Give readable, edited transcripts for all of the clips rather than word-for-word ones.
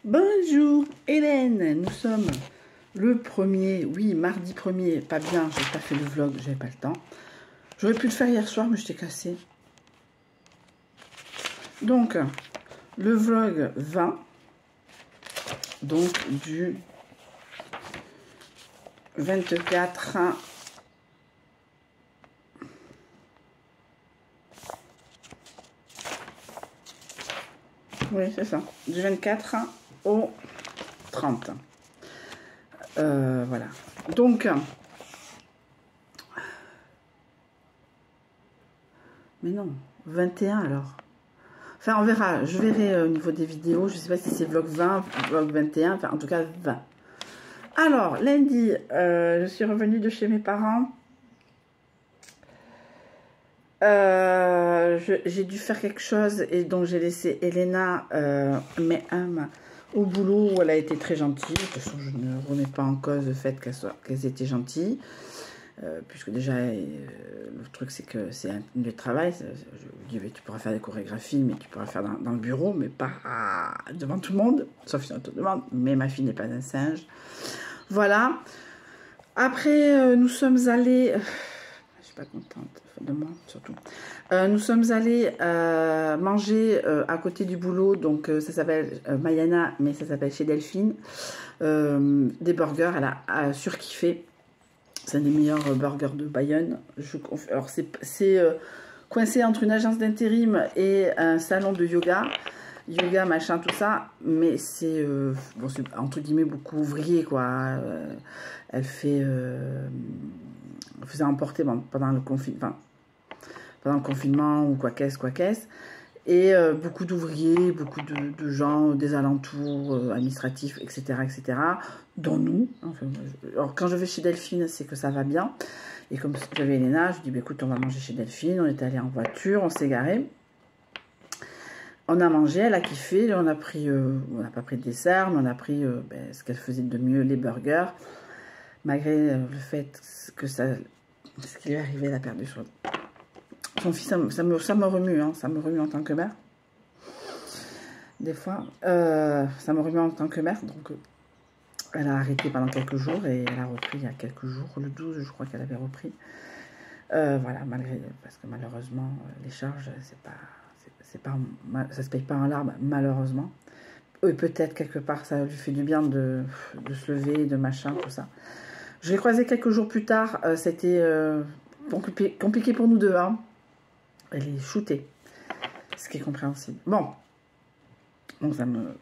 Bonjour Hélène, nous sommes le 1er, oui mardi 1er, pas bien, j'ai pas fait le vlog, j'avais pas le temps. J'aurais pu le faire hier soir mais j'étais cassée. Donc le vlog 20, donc du 24 oui c'est ça, du 24 au 30. Voilà. Donc, mais non, 21 alors. Enfin, on verra. Je verrai au niveau des vidéos. Je sais pas si c'est vlog 20, vlog 21. Enfin, en tout cas, 20. Alors, lundi, je suis revenue de chez mes parents. J'ai dû faire quelque chose et donc j'ai laissé Elena, au boulot où elle a été très gentille. De toute façon, je ne remets pas en cause le fait qu'elles étaient gentilles. Puisque déjà, le truc c'est que c'est un lieu de travail. Je dis, tu pourras faire des chorégraphies, mais tu pourras faire dans le bureau, mais pas devant tout le monde, sauf si on te demande. Mais ma fille n'est pas un singe. Voilà. Après, nous sommes allés... je suis pas contente de moi, surtout. Nous sommes allés manger à côté du boulot, donc ça s'appelle Mayana, mais ça s'appelle chez Delphine. Des burgers, elle a surkiffé. C'est un des meilleurs burgers de Bayonne. Alors c'est coincé entre une agence d'intérim et un salon de yoga. Yoga, machin, tout ça. Mais c'est, bon, entre guillemets, beaucoup ouvrier, quoi. Elle faisait emporter pendant le confinement ou quoi qu'est-ce. Et beaucoup d'ouvriers, beaucoup de gens des alentours administratifs, etc., dont nous. Enfin, alors, quand je vais chez Delphine, c'est que ça va bien. Et comme j'avais Elena, je dis, bah, écoute, on va manger chez Delphine. On est allé en voiture, on s'est garé. On a mangé, elle a kiffé. On a pris, on n'a pas pris de dessert, mais on a pris ce qu'elle faisait de mieux, les burgers. Malgré le fait que ce qui lui est arrivé, elle a perdu son fils, ça me remue, hein, ça me remue en tant que mère. Des fois, ça me remue en tant que mère. Donc, elle a arrêté pendant quelques jours et elle a repris il y a quelques jours. Le 12, je crois qu'elle avait repris. Voilà, parce que malheureusement, les charges, ça se paye pas en larmes, malheureusement. Et peut-être quelque part, ça lui fait du bien de se lever, de machin, tout ça. Je l'ai croisée quelques jours plus tard. C'était compliqué pour nous deux, hein. Elle est shootée, ce qui est compréhensible. Bon, donc ça me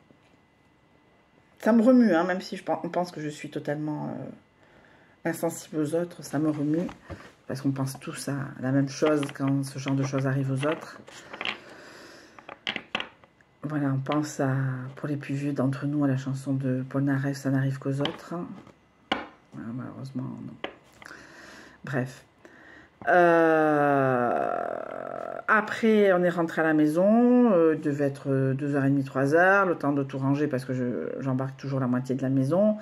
remue, hein, même si on pense que je suis totalement insensible aux autres, ça me remue, parce qu'on pense tous à la même chose quand ce genre de choses arrive aux autres. Voilà, on pense pour les plus vieux d'entre nous, à la chanson de Paul Naref, ça n'arrive qu'aux autres. Voilà, malheureusement, non. Bref. Après, on est rentré à la maison, il devait être 2h30, 3h, le temps de tout ranger parce que j'embarque toujours la moitié de la maison.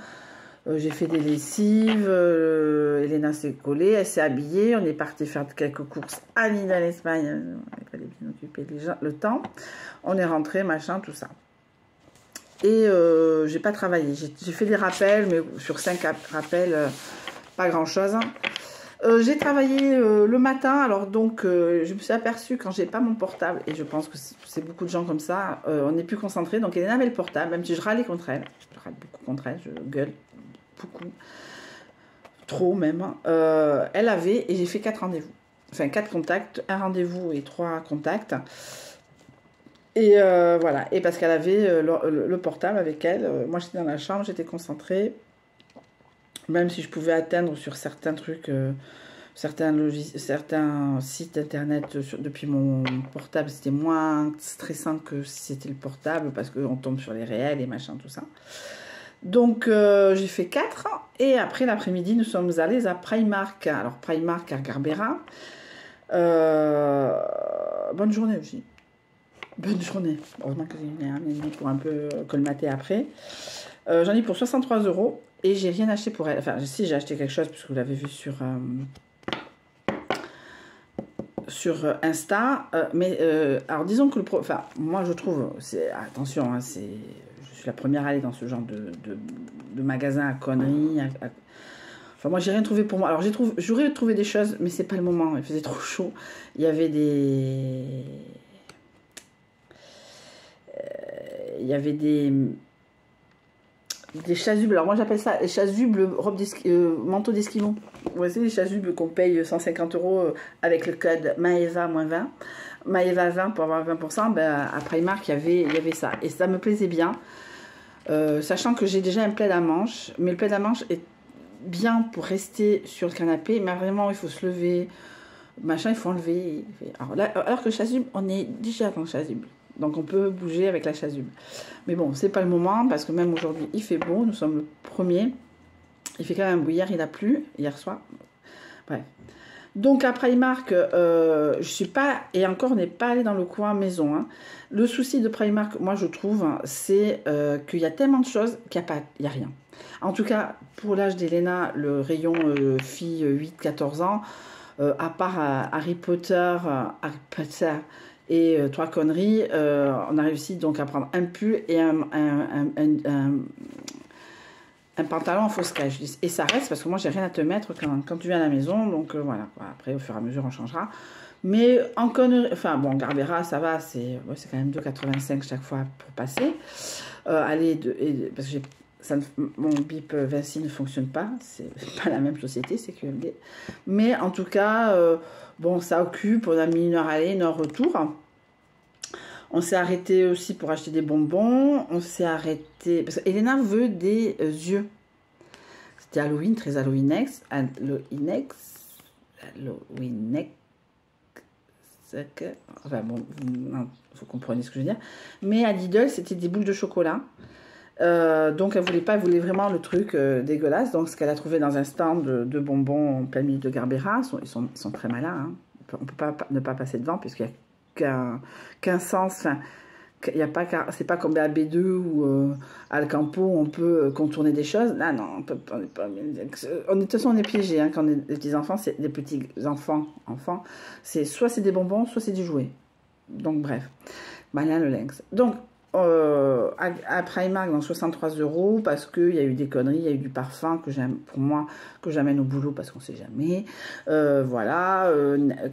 J'ai fait des lessives, Elena s'est collée, elle s'est habillée, on est parti faire quelques courses à Lidl en Espagne, il fallait bien occuper le temps. On est rentré, machin, tout ça. Et j'ai pas travaillé, j'ai fait des rappels, mais sur 5 rappels, pas grand chose. J'ai travaillé le matin, alors donc je me suis aperçue quand j'ai pas mon portable, et je pense que c'est beaucoup de gens comme ça, on n'est plus concentré, donc Elena avait le portable, même si je râlais contre elle, je râle beaucoup contre elle, je gueule beaucoup, trop même, elle avait, et j'ai fait 4 rendez-vous, enfin 4 contacts, 1 rendez-vous et 3 contacts, et voilà, et parce qu'elle avait le portable avec elle, moi j'étais dans la chambre, j'étais concentrée. Même si je pouvais atteindre sur certains trucs, certains sites internet depuis mon portable, c'était moins stressant que si c'était le portable parce qu'on tombe sur les réels et machin, tout ça. Donc j'ai fait 4 et après l'après-midi, nous sommes allés à Primark. Alors Primark à Garbera. Bonne journée aussi. Bonne journée. Heureusement que j'ai une amie pour un peu colmater après. J'en ai pour 63 € et j'ai rien acheté pour elle. Enfin, si j'ai acheté quelque chose puisque vous l'avez vu sur Insta. Mais alors disons que enfin, moi je trouve, attention, hein, je suis la première à aller dans ce genre de magasin à conneries. Enfin, moi, j'ai rien trouvé pour moi. Alors, j'aurais trouvé des choses, mais c'est pas le moment. Il faisait trop chaud. Il y avait des chasubles. Alors, moi, j'appelle ça les chasubles manteau d'esquimau. Vous voyez, les chasubles qu'on paye 150 € avec le code Maeva -20. Maeva 20 pour avoir 20%. Ben, à Primark, il y avait ça. Et ça me plaisait bien. Sachant que j'ai déjà un plaid à manches. Mais le plaid à manches est bien pour rester sur le canapé, mais vraiment il faut se lever, machin, il faut enlever. Alors que le chasuble, on est déjà dans le chasuble, donc on peut bouger avec la chasuble. Mais bon, c'est pas le moment parce que même aujourd'hui il fait beau, nous sommes le 1er, il fait quand même beau. Hier il a plu, hier soir. Bref. Donc à Primark, je suis pas, et encore on n'est pas allé dans le coin maison. Hein. Le souci de Primark, moi je trouve, c'est qu'il y a tellement de choses qu'il n'y a rien. En tout cas, pour l'âge d'Elena, le rayon fille 8-14 ans, à part Harry Potter et 3 conneries, on a réussi donc à prendre un pull et un pantalon en fausse cage. Et ça reste parce que moi, j'ai rien à te mettre quand tu viens à la maison. Donc voilà, après, au fur et à mesure, on changera. Mais en connerie, enfin bon, Garbera, ça va, c'est quand même 2,85 chaque fois pour passer. Parce que mon bip Vinci ne fonctionne pas, c'est pas la même société, c'est QMD. Mais en tout cas, bon, ça occupe, on a mis 1 heure aller, 1 heure retour. On s'est arrêté aussi pour acheter des bonbons, on s'est arrêté, parce qu'Elena veut des yeux. C'était Halloween, très Halloweenex, enfin bon, vous comprenez ce que je veux dire. Mais à Lidl, c'était des boules de chocolat. Donc elle voulait vraiment le truc dégueulasse. Donc ce qu'elle a trouvé dans un stand de bonbons en plein milieu de Garbera, ils sont très malins. Hein. On peut pas ne pas passer devant puisqu'il n'y a qu'un sens. Enfin, c'est pas comme AB2 ou Alcampo où on peut contourner des choses. Là non, on peut pas. De toute façon on est piégé hein, quand on est des petits enfants, c'est des petits enfants. C'est soit c'est des bonbons, soit c'est du jouet. Donc bref, malin le lynx. Donc à Primark dans 63 € parce qu'il y a eu des conneries, il y a eu du parfum que j'aime pour moi, que j'amène au boulot parce qu'on sait jamais. Voilà,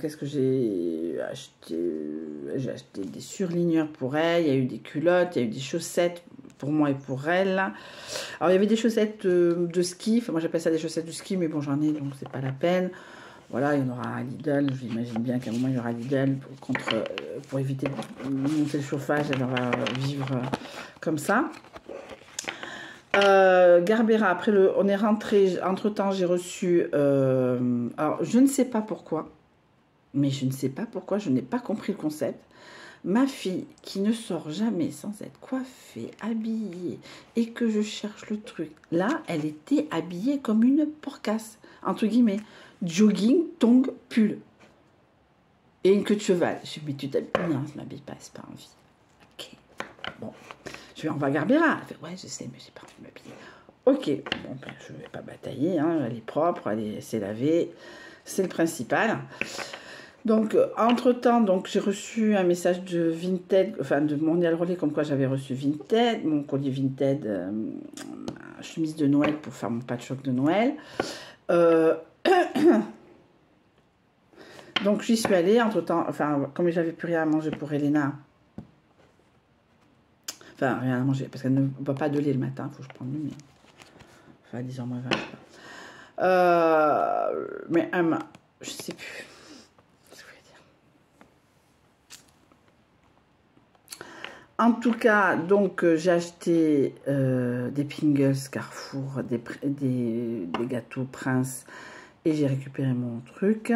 qu'est-ce que j'ai acheté? J'ai acheté des surligneurs pour elle, il y a eu des culottes, il y a eu des chaussettes pour moi et pour elle. Alors il y avait des chaussettes de ski, enfin, moi j'appelle ça des chaussettes de ski, mais bon j'en ai donc c'est pas la peine. Voilà, il y en aura à Lidl, j'imagine bien qu'à un moment il y aura à Lidl pour éviter de monter le chauffage, elle va vivre comme ça. Garbera, après on est rentré, entre-temps j'ai reçu, alors je ne sais pas pourquoi, je n'ai pas compris le concept. Ma fille qui ne sort jamais sans être coiffée, habillée, et que je cherche le truc, là elle était habillée comme une porcasse, entre guillemets. Jogging, tongs, pull. Et une queue de cheval. Je me dis, mais tu t'habilles. Non, je ne m'habille pas, c'est pas envie. Ok. Bon. On va à Garbera. Elle fait, ouais, je sais, mais j'ai pas envie de m'habiller. Ok. Bon, ben, je ne vais pas batailler. Hein. Elle est propre, elle s'est lavée. C'est le principal. Donc, entre-temps, j'ai reçu un message de Vinted, enfin, de Mondial Relais, comme quoi j'avais reçu Vinted, mon collier Vinted, chemise de Noël pour faire mon patchwork de Noël. Donc j'y suis allée entre-temps, enfin comme j'avais plus rien à manger pour Elena, enfin rien à manger parce qu'elle ne boit pas de lait le matin, il faut que je prenne le mien, enfin 10h moins 20. Mais je sais plus ce que je voulais dire. En tout cas, donc j'ai acheté des Pringles Carrefour, des gâteaux Prince. Et j'ai récupéré mon truc,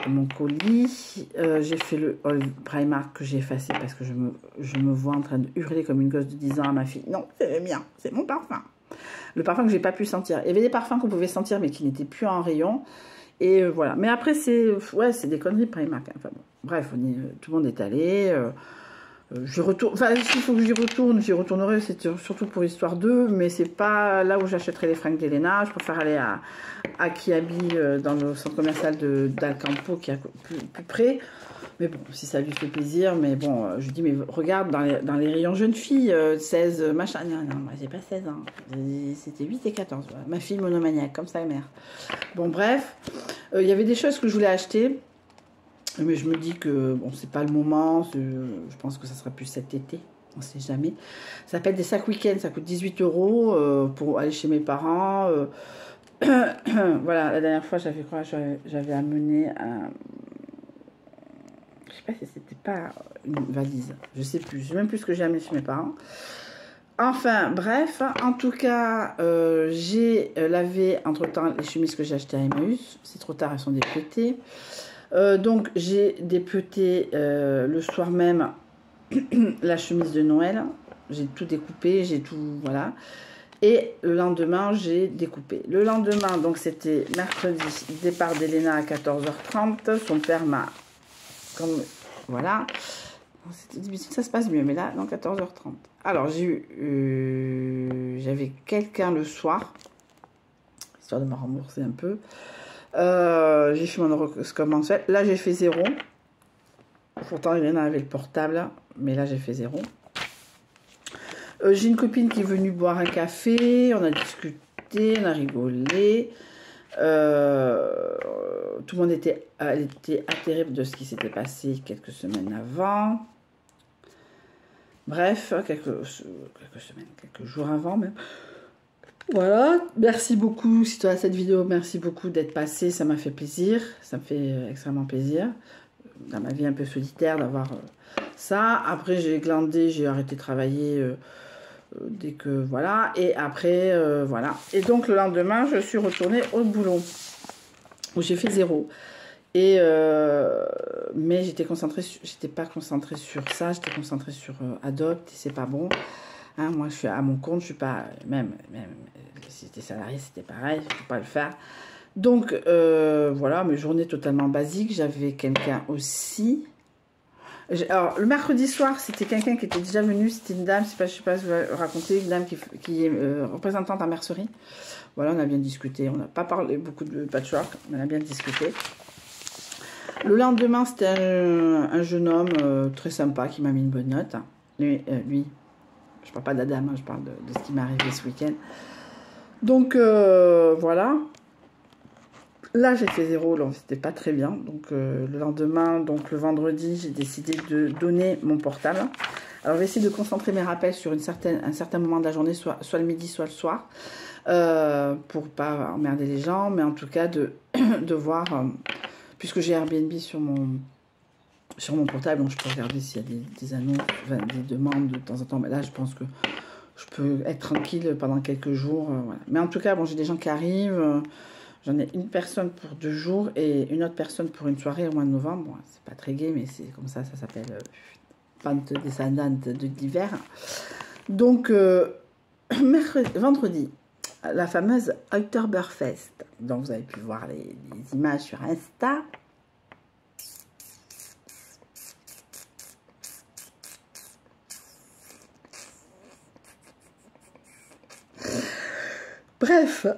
mon colis. J'ai fait le haul Primark que j'ai effacé parce que je me vois en train de hurler comme une gosse de 10 ans à ma fille. Non, c'est le mien, c'est mon parfum. Le parfum que j'ai pas pu sentir. Il y avait des parfums qu'on pouvait sentir mais qui n'étaient plus en rayon. Et voilà. Mais après, c'est des conneries Primark. Enfin, bon. Bref, tout le monde est allé. Je retourne, enfin s'il faut que j'y retournerai, c'est surtout pour l'histoire 2, mais c'est pas là où j'achèterai les fringues d'Elena. Je préfère aller à Kiabi dans le centre commercial d'Alcampo qui est plus près. Mais bon, si ça lui fait plaisir, mais bon, je lui dis, mais regarde, dans les rayons jeunes filles, 16, machin. Non, non, moi j'ai pas 16 ans. C'était 8 et 14. Voilà. Ma fille monomaniaque, comme sa mère. Bon, bref, il y avait des choses que je voulais acheter. Mais je me dis que, bon, c'est pas le moment. Je pense que ça sera plus cet été. On sait jamais. Ça s'appelle des sacs week-end. Ça coûte 18 € pour aller chez mes parents. Voilà, la dernière fois, j'avais amené un... Je sais pas si c'était pas une valise. Je sais plus. Je sais même plus ce que j'ai amené chez mes parents. Enfin, bref. En tout cas, j'ai lavé entre-temps les chemises que j'ai achetées à Emmaüs. C'est trop tard, elles sont dépetées. Donc, j'ai dépeté le soir même la chemise de Noël. J'ai tout découpé, j'ai tout... Voilà. Et le lendemain, j'ai découpé. Le lendemain, donc c'était mercredi, départ d'Elena à 14h30. Son père m'a... Comme, voilà. C'était difficile, ça se passe mieux, mais là, dans 14h30. Alors, j'avais quelqu'un le soir, histoire de me rembourser un peu. J'ai fait mon horoscope mensuel. Là, j'ai fait 0. Pourtant, Elena avait le portable, mais là, j'ai fait 0. J'ai une copine qui est venue boire un café, on a discuté, on a rigolé. Tout le monde était atterré de ce qui s'était passé quelques semaines avant. Bref, quelques semaines, quelques jours avant même. Voilà, merci beaucoup si tu as cette vidéo, merci beaucoup d'être passé, ça m'a fait plaisir, ça me fait extrêmement plaisir. Dans ma vie un peu solitaire d'avoir ça. Après j'ai glandé, j'ai arrêté de travailler dès que voilà, et après voilà. Et donc le lendemain je suis retournée au boulot où j'ai fait 0. Et mais j'étais pas concentrée sur ça, j'étais concentrée sur Adopt, et c'est pas bon. Hein, moi je suis à mon compte, je suis pas même si j'étais salarié c'était pareil, je peux pas le faire. Donc voilà, mes journées totalement basiques. J'avais quelqu'un aussi. Alors le mercredi soir, c'était quelqu'un qui était déjà venu, c'était une dame, je sais pas si je vais raconter, une dame qui est représentante en mercerie. Voilà, on a bien discuté, on n'a pas parlé beaucoup de patchwork, on a bien discuté. Le lendemain, c'était un jeune homme très sympa qui m'a mis une bonne note. Lui, je parle pas de la dame, hein, je parle de ce qui m'est arrivé ce week-end. Donc voilà. Là, j'ai fait 0, donc c'était pas très bien. Donc le lendemain, donc le vendredi, j'ai décidé de donner mon portable. Alors, je vais essayer de concentrer mes rappels sur un certain moment de la journée, soit le midi, soit le soir, pour pas emmerder les gens, mais en tout cas de voir, puisque j'ai Airbnb sur mon portable, donc je peux regarder s'il y a des annonces, enfin, des demandes de temps en temps. Mais là, je pense que je peux être tranquille pendant quelques jours. Voilà. Mais en tout cas, bon, j'ai des gens qui arrivent. J'en ai une personne pour 2 jours et une autre personne pour une soirée au mois de novembre. Bon, c'est pas très gai, mais c'est comme ça s'appelle pente descendante de l'hiver. Donc, vendredi, la fameuse Oktoberfest. Donc, vous avez pu voir les images sur Insta. Bref,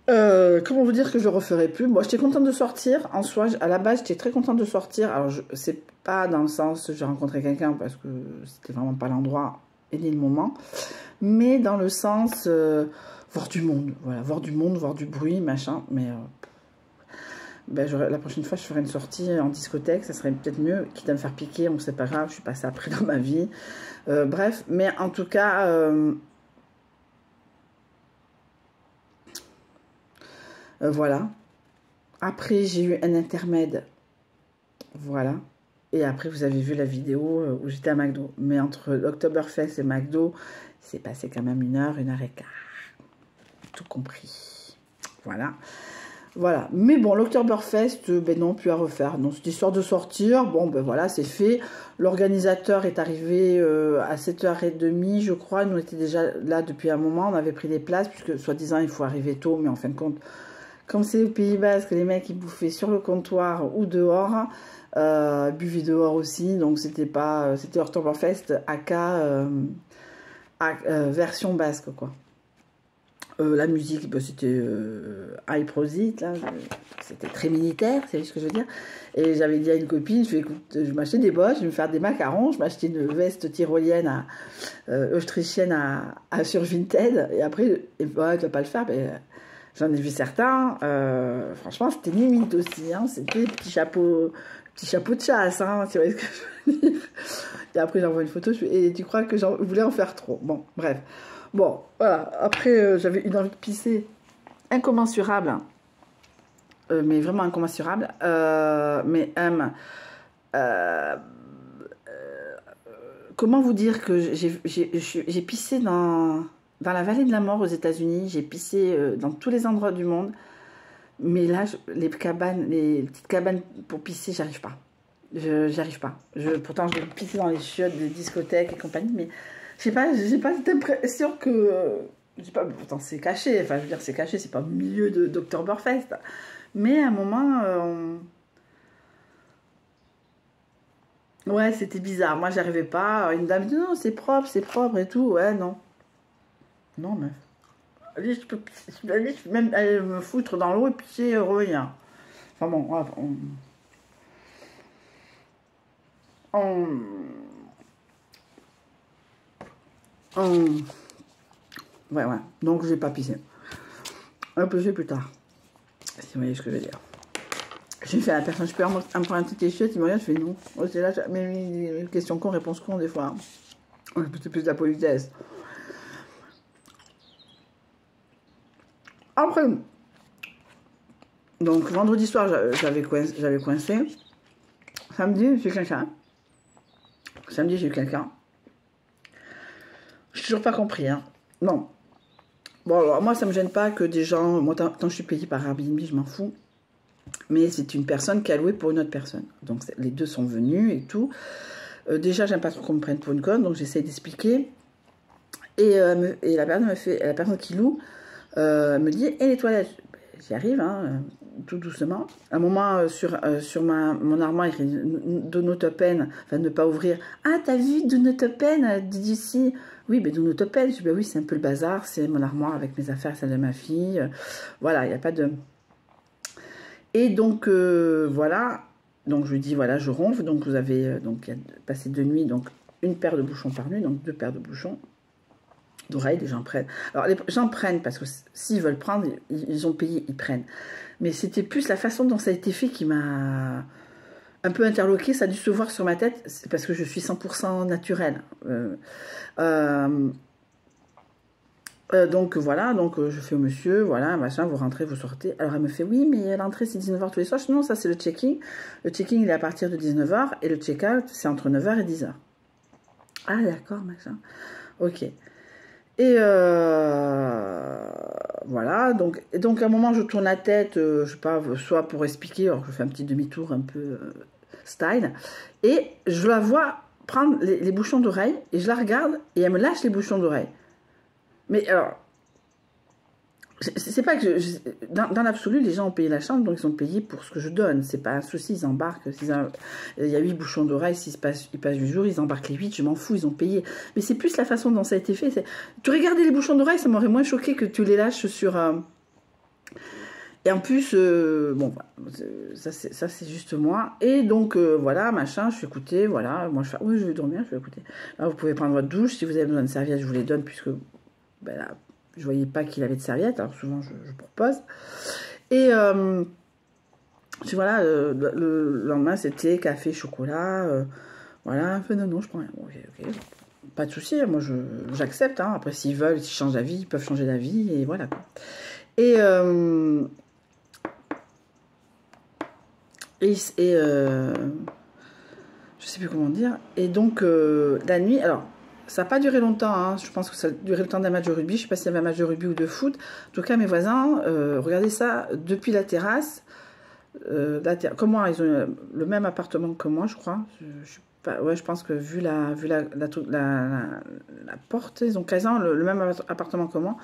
comment vous dire que je le referai plus. Moi, j'étais contente de sortir. En soi, à la base, j'étais très contente de sortir. Alors, c'est pas dans le sens j'ai rencontré quelqu'un parce que c'était vraiment pas l'endroit et ni le moment. Mais dans le sens voir du monde. Voilà, voir du monde, voir du bruit, machin. Mais ben, la prochaine fois, je ferai une sortie en discothèque. Ça serait peut-être mieux. Quitte à me faire piquer, on sait pas grave. Je suis passée après dans ma vie. Bref, mais en tout cas... voilà. Après, j'ai eu un intermède. Voilà. Et après, vous avez vu la vidéo où j'étais à McDo. Mais entre l'Oktoberfest et McDo, c'est passé quand même 1 heure, 1 heure et quart. Tout compris. Voilà. Voilà. Mais bon, l'Oktoberfest, ben non, plus à refaire. Non, c'est histoire de sortir. Bon, ben voilà, c'est fait. L'organisateur est arrivé à 7h30, je crois. Nous, on était déjà là depuis un moment. On avait pris des places, puisque soi-disant, il faut arriver tôt. Mais en fin de compte... Comme c'est au Pays Basque, les mecs ils bouffaient sur le comptoir ou dehors, buvaient dehors aussi, donc c'était pas, c'était Oktoberfest AK version basque quoi. La musique, bah, c'était High Prosit, là, c'était très militaire, c'est ce que je veux dire. Et j'avais dit à une copine, je m'achetais des bottes, je vais me faire des macarons, je m'achetais une veste tyrolienne autrichienne sur Vinted, et après, et, ouais, tu vas pas le faire, mais j'en ai vu certains, franchement, c'était limite aussi, hein, c'était petit chapeau de chasse, hein, tu vois ce que je veux dire. Et après, j'envoie une photo, et tu crois que j'en voulais en faire trop. Bon, bref. Bon, voilà. Après, j'avais une envie de pisser incommensurable, hein. Mais vraiment incommensurable. Comment vous dire que j'ai pissé dans la vallée de la mort aux États-Unis, j'ai pissé dans tous les endroits du monde. Mais là, les petites cabanes pour pisser, j'arrive pas. J'y arrive pas. Pourtant, je vais pisser dans les chiottes des discothèques et compagnie, mais j'ai pas cette impression que... pourtant, c'est caché. Enfin, je veux dire, c'est caché, c'est pas au milieu de d'Oktoberfest. Mais à un moment... ouais, c'était bizarre. Moi, j'arrivais pas. Une dame dit, non, c'est propre et tout. Ouais, non. Non, meuf. Allez, je peux même aller me foutre dans l'eau et pisser rien. Enfin bon, ouais. Donc, j'ai pas pissé. Un peu plus tard. Si vous voyez ce que je veux dire. J'ai fait à la personne, je peux me prendre un petit t-shirt, il me regarde, je fais non. C'est là, mais question con, réponse con, des fois. C'est plus de la politesse. Après, donc vendredi soir, j'avais coincé. Samedi, j'ai quelqu'un. J'ai eu quelqu'un. Je n'ai toujours pas compris, hein. Non. Bon, alors moi, ça me gêne pas que des gens... Moi, tant que je suis payée par Airbnb, je m'en fous. Mais c'est une personne qui a loué pour une autre personne. Donc, les deux sont venus et tout. Déjà, j'aime pas trop qu'on me prenne pour une conne, donc j'essaie d'expliquer. Et la personne qui loue me dit, et les toilettes? J'y arrive, hein, tout doucement. À un moment, sur mon armoire, il écrit Do not open, enfin ne pas ouvrir. Ah, t'as vu Do not open d'ici? Oui, mais Do not open. Je dis, oui, c'est un peu le bazar, c'est mon armoire avec mes affaires, celle de ma fille. Voilà, il n'y a pas de... Et donc, voilà. Donc, je lui dis, voilà, je ronfle. Donc, vous avez passé 2 nuits, donc une paire de bouchons par nuit, donc 2 paires de bouchons d'oreilles, les gens prennent. Alors, les gens prennent parce que s'ils veulent prendre, ils ont payé, ils prennent. Mais c'était plus la façon dont ça a été fait qui m'a un peu interloquée. Ça a dû se voir sur ma tête, c'est parce que je suis 100% naturelle. Donc voilà, donc je fais au monsieur, voilà, machin, vous rentrez, vous sortez. Alors elle me fait, oui, mais l'entrée c'est 19h tous les soirs. Je dis, non, ça c'est le check-in. Le check-in il est à partir de 19h et le check-out c'est entre 9h et 10h. Ah d'accord, machin. Ok. Et voilà, donc à un moment je tourne la tête, je sais pas, soit pour expliquer, alors je fais un petit demi-tour un peu style, et je la vois prendre les bouchons d'oreille, et je la regarde, et elle me lâche les bouchons d'oreille. Mais alors, c'est pas que dans l'absolu, les gens ont payé la chambre, donc ils ont payé pour ce que je donne. C'est pas un souci, ils embarquent. Il y a 8 bouchons d'oreille, s'ils passent 8 jours, ils embarquent les 8, je m'en fous, ils ont payé. Mais c'est plus la façon dont ça a été fait. Tu regardais les bouchons d'oreille, ça m'aurait moins choqué que tu les lâches sur... Et en plus, bon, ça c'est juste moi. Et donc, voilà, machin, je suis écoutée, voilà. Moi, je fais, oui, je vais dormir, je vais écouter. Là, vous pouvez prendre votre douche. Si vous avez besoin de serviettes, je vous les donne, puisque... Ben là, je voyais pas qu'il avait de serviette, alors souvent je propose. Et voilà, le lendemain c'était café, chocolat, voilà, non, je prends rien. Ok. Pas de souci, moi j'accepte, hein. Après s'ils veulent, s'ils changent d'avis, ils peuvent changer d'avis, et voilà. Et je sais plus comment dire, et donc la nuit, alors ça n'a pas duré longtemps, hein. Je pense que ça a duré le temps d'un match de rugby. Je ne sais pas s'il y avait un match de rugby ou de foot. En tout cas, mes voisins, regardez ça, depuis la terrasse. Comme moi, ils ont le même appartement que moi, je crois. Je pense que vu la porte, ils ont quasiment le même appartement que moi.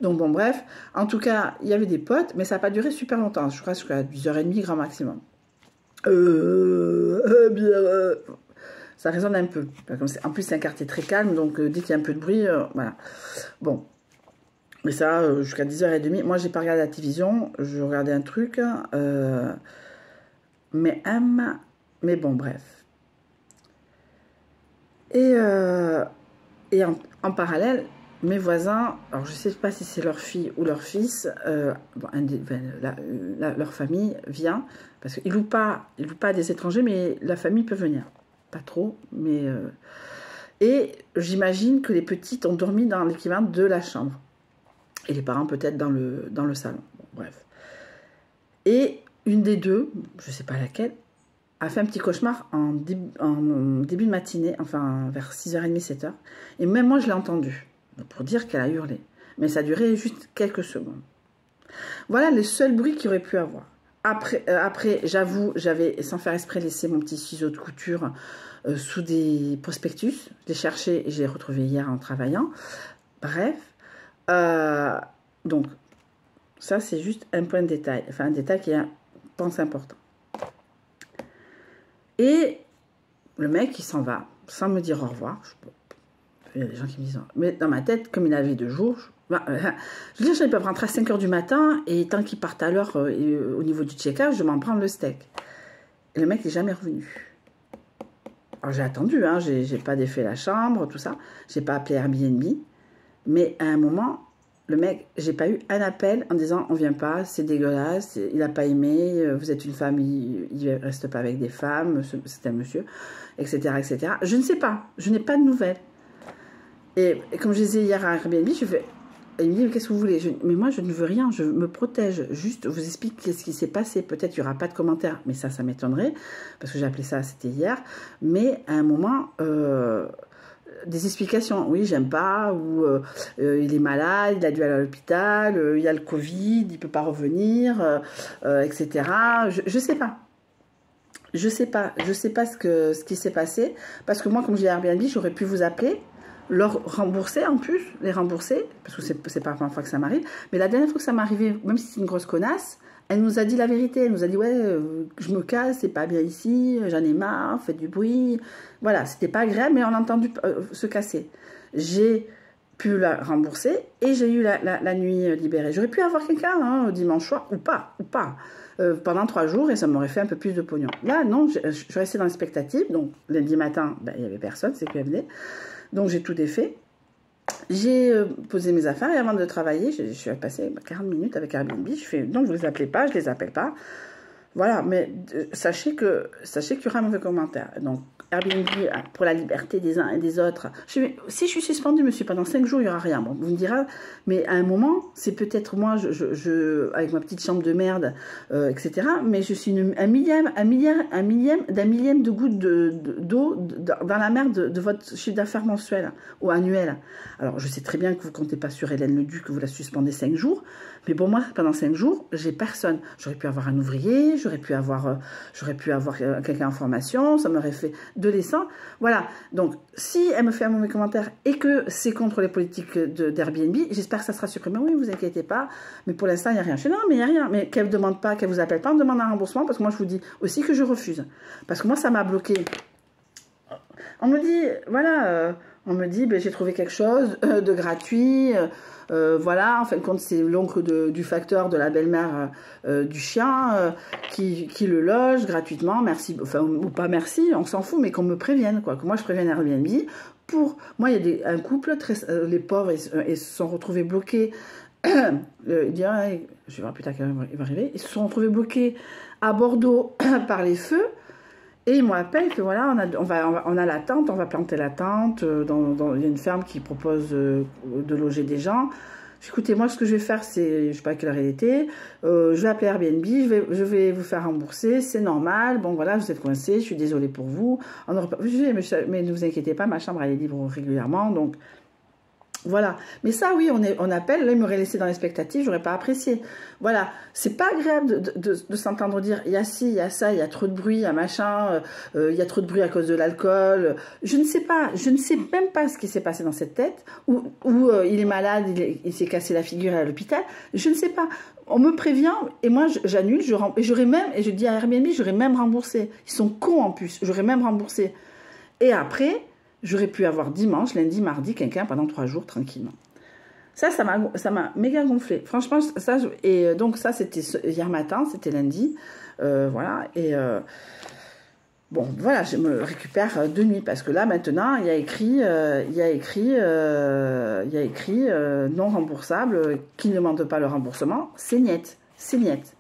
Donc bon, bref. En tout cas, il y avait des potes, mais ça n'a pas duré super longtemps. Je crois jusqu'à 10h30 grand maximum. Ça résonne un peu. En plus, c'est un quartier très calme, donc dès qu'il y a un peu de bruit, voilà. Bon. Mais ça, jusqu'à 10h30. Moi, j'ai pas regardé la télévision. Je regardais un truc. Mais bon, bref. Et en parallèle, mes voisins, alors je sais pas si c'est leur fille ou leur fils, leur famille vient, parce qu'ils louent pas des étrangers, mais la famille peut venir. Pas trop, mais... Et j'imagine que les petites ont dormi dans l'équivalent de la chambre. Et les parents peut-être dans le salon. Bon, bref. Et une des deux, je ne sais pas laquelle, a fait un petit cauchemar en début de matinée, enfin vers 6h30, 7h. Et même moi, je l'ai entendu, pour dire qu'elle a hurlé. Mais ça a duré juste quelques secondes. Voilà les seuls bruits qu'il aurait pu avoir. Après j'avoue, j'avais sans faire exprès laissé mon petit ciseau de couture sous des prospectus. Je l'ai cherché et je l'ai retrouvé hier en travaillant. Bref. Donc, ça, c'est juste un point de détail. Enfin, un détail qui est, je pense, important. Et le mec, il s'en va, sans me dire au revoir. Il y a des gens qui me disent... Mais dans ma tête, comme il avait 2 jours... je veux dire, ils peuvent rentrer à 5h du matin, et tant qu'ils partent à l'heure au niveau du check-out, je m'en prends le steak. Et le mec n'est jamais revenu. Alors, j'ai attendu, hein, j'ai pas défait la chambre, tout ça. J'ai pas appelé Airbnb. Mais à un moment, le mec, j'ai pas eu un appel en disant on vient pas, c'est dégueulasse, il n'a pas aimé, vous êtes une femme, il reste pas avec des femmes, c'est un monsieur, etc., etc. Je ne sais pas, je n'ai pas de nouvelles. Et comme je disais hier à Airbnb, il me dit qu'est-ce que vous voulez? Mais moi je ne veux rien, je me protège, juste vous explique ce qui s'est passé. Peut-être il n'y aura pas de commentaires, mais ça m'étonnerait, parce que j'ai appelé ça, c'était hier. Mais à un moment... des explications, oui, j'aime pas, ou il est malade, il a dû aller à l'hôpital, il y a le Covid, il peut pas revenir, etc. Je sais pas. Je sais pas ce qui s'est passé, parce que moi, comme j'ai Airbnb, j'aurais pu vous appeler, leur rembourser en plus, les rembourser, parce que c'est pas la première fois que ça m'arrive, mais la dernière fois que ça m'est arrivé, même si c'est une grosse connasse, elle nous a dit la vérité, elle nous a dit ouais, je me casse, c'est pas bien ici, j'en ai marre, faites du bruit. Voilà, c'était pas agréable, mais on a entendu se casser. J'ai pu la rembourser et j'ai eu la nuit libérée. J'aurais pu avoir quelqu'un hein, dimanche soir ou pas, pendant 3 jours et ça m'aurait fait un peu plus de pognon. Là, non, je restais dans l'expectative, donc lundi matin, ben, il n'y avait personne, c'est qu'elle venait. Donc j'ai tout défait. J'ai posé mes affaires et avant de travailler, je suis passée 40 minutes avec Airbnb. Je fais, donc je ne les appelais pas, je ne les appelle pas. Voilà, mais sachez qu'il y aura un mauvais commentaire. Donc Airbnb, pour la liberté des uns et des autres. Si je suis suspendue, monsieur, pendant 5 jours, il n'y aura rien. Bon, vous me direz, mais à un moment, c'est peut-être moi, avec ma petite chambre de merde, etc. Mais je suis un millième de goutte d'eau dans la mer de votre chiffre d'affaires mensuel ou annuel. Alors, je sais très bien que vous ne comptez pas sur Hélène Leduc, que vous la suspendez 5 jours. Mais pour moi, pendant 5 jours, j'ai personne. J'aurais pu avoir un ouvrier, j'aurais pu avoir quelqu'un en formation, ça m'aurait fait de l'essence. Voilà. Donc, si elle me fait un mauvais commentaire et que c'est contre les politiques d'Airbnb, j'espère que ça sera supprimé. Oui, vous inquiétez pas. Mais pour l'instant, il n'y a rien. Je dis non, mais il n'y a rien. Mais qu'elle ne demande pas, qu'elle vous appelle pas, on demande un remboursement parce que moi, je vous dis aussi que je refuse. Parce que moi, ça m'a bloqué. On me dit, voilà, ben, j'ai trouvé quelque chose de gratuit. Voilà, en fin de compte, c'est l'oncle du facteur de la belle-mère du chien qui le loge gratuitement, merci, enfin, ou pas merci, on s'en fout, mais qu'on me prévienne, quoi, que moi je prévienne Airbnb. Moi, il y a un couple, les pauvres, ils se sont retrouvés bloqués, je vais voir plus tard qu'il va arriver, ils se sont retrouvés bloqués à Bordeaux par les feux. Et ils m'appellent que voilà, on a la tente, on va planter la tente. Il y a une ferme qui propose de loger des gens. Écoutez, moi, ce que je vais faire, c'est, je ne sais pas à quelle heure il était, je vais appeler Airbnb, je vais vous faire rembourser, c'est normal. Bon, voilà, vous êtes coincés, je suis désolée pour vous. Mais ne vous inquiétez pas, ma chambre, elle est libre régulièrement, donc... Voilà, mais ça oui, on appelle, là il m'aurait laissé dans l'expectative, j'aurais pas apprécié. Voilà, c'est pas agréable de s'entendre dire il y a ci, il y a ça, il y a trop de bruit, il y a machin, il y a trop de bruit à cause de l'alcool. Je ne sais pas, je ne sais même pas ce qui s'est passé dans cette tête, ou il est malade, il s'est cassé la figure à l'hôpital, je ne sais pas. On me prévient et moi j'annule, et je dis à Airbnb, j'aurais même remboursé. Ils sont cons en plus, j'aurais même remboursé. Et après... J'aurais pu avoir dimanche, lundi, mardi, quelqu'un pendant 3 jours tranquillement. Ça m'a méga gonflé. Franchement, ça, et donc ça, c'était hier matin, c'était lundi. Voilà, et bon, voilà, je me récupère de nuit, parce que là, maintenant, il y a écrit non remboursable, qui ne demande pas le remboursement, c'est niet, c'est niet.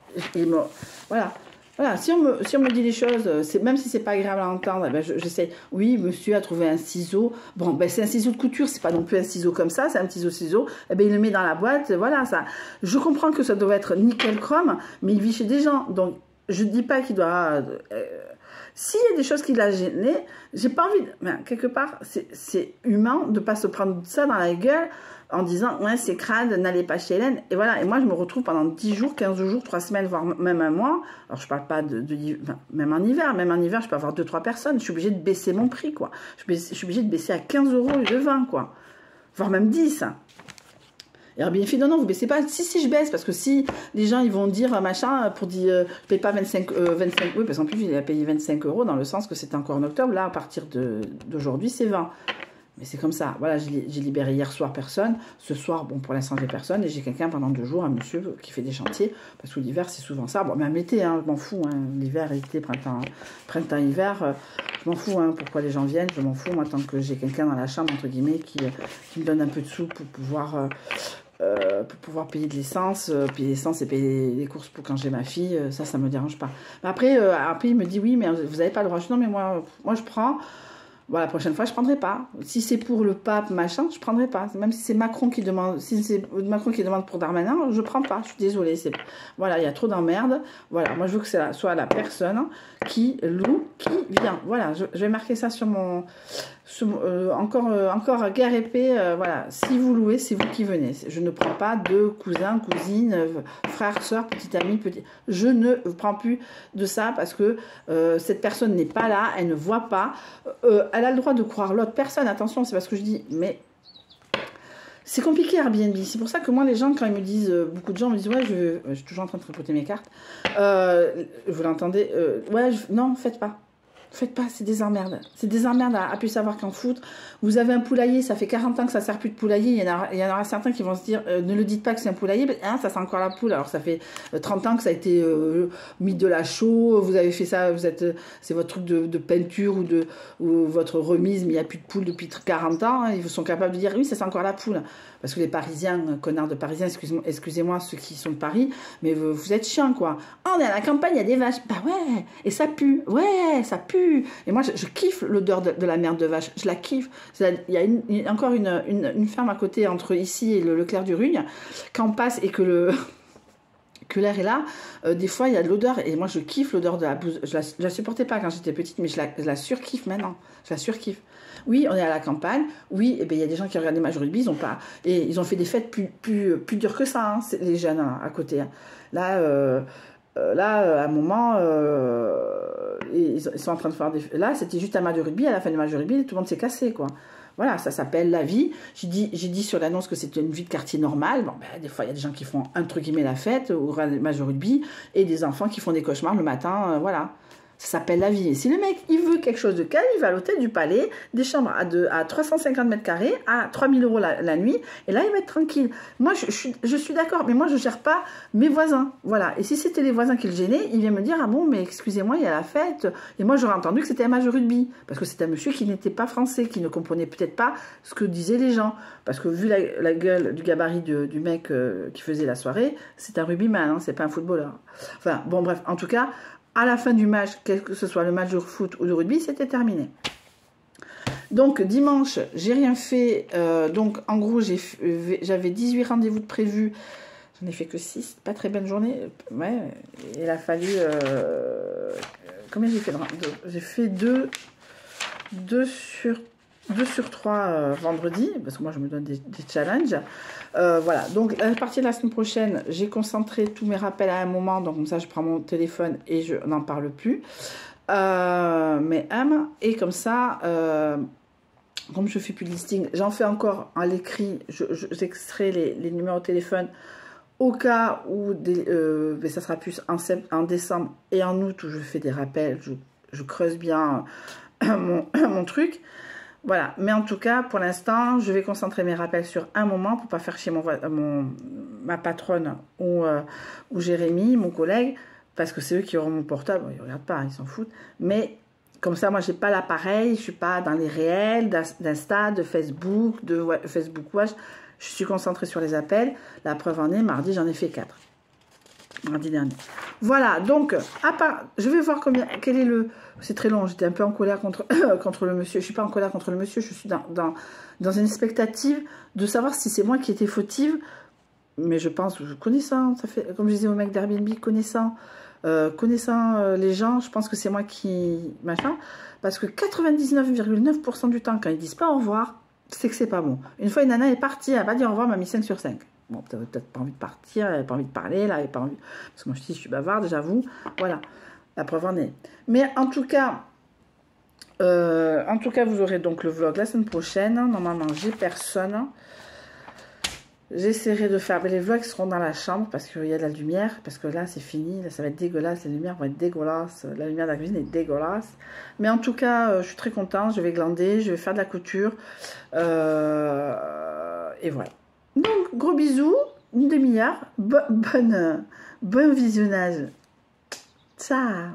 Voilà. Voilà, si on me dit les choses, même si c'est pas agréable à entendre, eh ben j'essaie. Oui, monsieur a trouvé un ciseau. Bon, ben c'est un ciseau de couture, c'est pas non plus un ciseau comme ça, c'est un petit ciseau. Eh ben il le met dans la boîte, voilà ça. Je comprends que ça doit être nickel chrome, mais il vit chez des gens, donc je dis pas qu'il doit. S'il y a des choses qui l'a gêné, j'ai pas envie. Mais quelque part, c'est humain de pas se prendre ça dans la gueule en disant ouais c'est crade, n'allez pas chez Hélène. Et voilà, et moi je me retrouve pendant 10 jours, 15 jours, 3 semaines, voire même un mois. Alors je parle pas enfin, même en hiver je peux avoir 2-3 personnes, je suis obligée de baisser mon prix quoi. Je suis obligée de baisser à 15 € au lieu de 20 quoi. Voire même 10. Et Airbnb fait non, vous baissez pas. Si, je baisse, parce que si les gens ils vont dire machin pour dire je paye pas 25, oui, parce qu'en plus il a payé 25 € dans le sens que c'était encore en octobre. Là, à partir d'aujourd'hui, c'est 20. Mais c'est comme ça. Voilà, j'ai libéré hier soir personne. Ce soir, bon, pour l'instant, j'ai personne. Et j'ai quelqu'un pendant 2 jours, un monsieur qui fait des chantiers. Parce que l'hiver, c'est souvent ça. Bon, même l'été, hein, je m'en fous. Hein. L'hiver, été, printemps, hiver, je m'en fous. Hein, pourquoi les gens viennent, je m'en fous. Moi, tant que j'ai quelqu'un dans la chambre, entre guillemets, qui me donne un peu de sous pour pouvoir payer de l'essence, payer l'essence et payer les courses pour quand j'ai ma fille, ça me dérange pas. Mais après, il me dit oui, mais vous n'avez pas le droit. Je dis non, mais moi je prends. Voilà, la prochaine fois, je ne prendrai pas. Si c'est pour le pape, machin, je ne prendrai pas. Même si c'est Macron qui demande, si c'est Macron qui demande pour Darmanin, je ne prends pas. Je suis désolée. Voilà, il y a trop d'emmerdes. Voilà, moi, je veux que ce soit la personne qui loue, qui vient. Voilà, je vais marquer ça sur mon... encore guerre épée. Voilà, si vous louez, c'est vous qui venez. Je ne prends pas de cousins, cousines, frères, soeurs, petite amie, petit. Je ne prends plus de ça parce que cette personne n'est pas là, elle ne voit pas. Elle a le droit de croire l'autre personne. Attention, c'est parce que je dis, mais c'est compliqué Airbnb. C'est pour ça que moi, les gens, quand ils me disent, beaucoup de gens me disent, ouais, je suis toujours en train de tripoter mes cartes. Vous l'entendez ouais, non, faites pas. Faites pas, c'est des emmerdes. C'est des emmerdes à plus savoir qu'en foutre. Vous avez un poulailler, ça fait 40 ans que ça ne sert plus de poulailler. Il y en aura certains qui vont se dire, ne le dites pas que c'est un poulailler, mais, hein, ça sent encore la poule. Alors ça fait 30 ans que ça a été mis de la chaux, vous avez fait ça, c'est votre truc de peinture ou votre remise, mais il n'y a plus de poule depuis 40 ans. Hein, ils sont capables de dire, oui, ça sent encore la poule. Parce que les Parisiens, connards de Parisiens, excusez-moi ceux qui sont de Paris, mais vous êtes chiants, quoi. Oh, on est à la campagne, il y a des vaches. Bah ouais, et ça pue. Ouais, ça pue. Et moi, je kiffe l'odeur de la merde de vache. Je la kiffe. Il y a encore une ferme à côté, entre ici et le Leclerc du Rugne. Quand on passe et que l'air est là, des fois, il y a de l'odeur. Et moi, je kiffe l'odeur de la bouse. Je la supportais pas quand j'étais petite, mais je la surkiffe maintenant. Je la surkiffe. Oui, on est à la campagne. Oui, et ben il y a des gens qui regardent les matchs de rugby, ils ont fait des fêtes plus dures que ça, hein, les jeunes hein, à côté. Hein. Là, à un moment, ils sont en train de faire des... Là, c'était juste un match de rugby. À la fin du match de rugby, tout le monde s'est cassé, quoi. Voilà, ça s'appelle la vie. J'ai dit sur l'annonce que c'était une vie de quartier normale. Bon, ben, des fois, il y a des gens qui font, entre guillemets, la fête ou un match de rugby et des enfants qui font des cauchemars le matin, voilà. Ça s'appelle la vie. Et si le mec, il veut quelque chose de calme, il va à l'hôtel du Palais, des chambres à 350 mètres carrés, à 3000 € la nuit, et là, il va être tranquille. Moi, je suis d'accord, mais moi, je ne gère pas mes voisins. Voilà. Et si c'était les voisins qui le gênaient, il vient me dire, ah bon, mais excusez-moi, il y a la fête. Et moi, j'aurais entendu que c'était un match de rugby. Parce que c'est un monsieur qui n'était pas français, qui ne comprenait peut-être pas ce que disaient les gens. Parce que vu la gueule du gabarit du mec qui faisait la soirée, c'est un rugbyman, hein, c'est pas un footballeur. Enfin, bon, bref, en tout cas, à la fin du match, quel que ce soit le match de foot ou de rugby, c'était terminé. Donc, dimanche, j'ai rien fait. Donc, en gros, j'avais 18 rendez-vous de prévus. J'en ai fait que 6. Pas très bonne journée. Ouais, il a fallu... combien j'ai fait? J'ai fait 2 sur 3 vendredi, parce que moi, je me donne des challenges. Voilà, donc à partir de la semaine prochaine, j'ai concentré tous mes rappels à un moment, donc comme ça je prends mon téléphone et je n'en parle plus. Et comme ça, comme je fais plus de listing, j'en fais encore à l'écrit, j'extrais les numéros de téléphone au cas où mais ça sera plus en décembre et en août où je fais des rappels, je creuse bien mon truc. Voilà, mais en tout cas, pour l'instant, je vais concentrer mes rappels sur un moment pour pas faire chier ma patronne ou Jérémy, mon collègue, parce que c'est eux qui auront mon portable. Bon, ils ne regardent pas, ils s'en foutent. Mais comme ça, moi, j'ai pas l'appareil, je suis pas dans les réels d'Insta, de Facebook, Facebook Watch. Je suis concentrée sur les appels. La preuve en est, mardi, j'en ai fait 4. Mardi dernier. Voilà, donc, à part, je vais voir quel est le... C'est très long, j'étais un peu en colère contre, contre le monsieur. Je suis pas en colère contre le monsieur, je suis dans une expectative de savoir si c'est moi qui étais fautive. Mais je pense, connaissant, ça fait, comme je disais au mec d'Airbnb, connaissant les gens, je pense que c'est moi qui... Machin, parce que 99,9% du temps, quand ils disent pas au revoir, c'est que c'est pas bon. Une fois, une nana est partie, elle n'a pas dit au revoir, elle m'a mis 5 sur 5. Bon, peut-être pas envie de partir, elle n'avait pas envie de parler, là, elle n'avait pas envie... Parce que moi, je suis bavarde, j'avoue. Voilà, la preuve en est. Mais en tout cas, vous aurez donc le vlog la semaine prochaine. Normalement, j'ai personne. J'essaierai de faire... Mais les vlogs seront dans la chambre parce qu'il y a de la lumière. Parce que là, c'est fini. Là, ça va être dégueulasse. Les lumières vont être dégueulasses. La lumière de la cuisine est dégueulasse. Mais en tout cas, je suis très contente. Je vais glander. Je vais faire de la couture. Et voilà. Donc, gros bisous, une demi-heure, bon visionnage. Ciao.